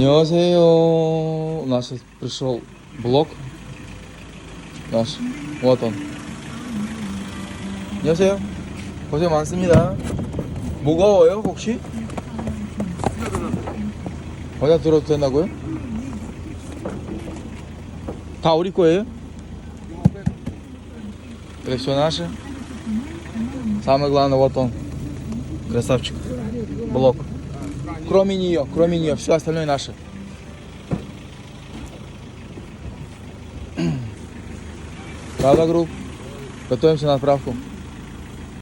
안녕하세요. У нас сейчас пришел блог наш. Вот он. 안녕하세요. 고생 많습니다. 무거워요 혹시? 어디다 들어도 된다고요? 다 우리 거예요? Это все наше. Самое главное, вот он. Красавчик. Блок. Кроме нее, все остальное наше. Правда, групп? Готовимся на отправку.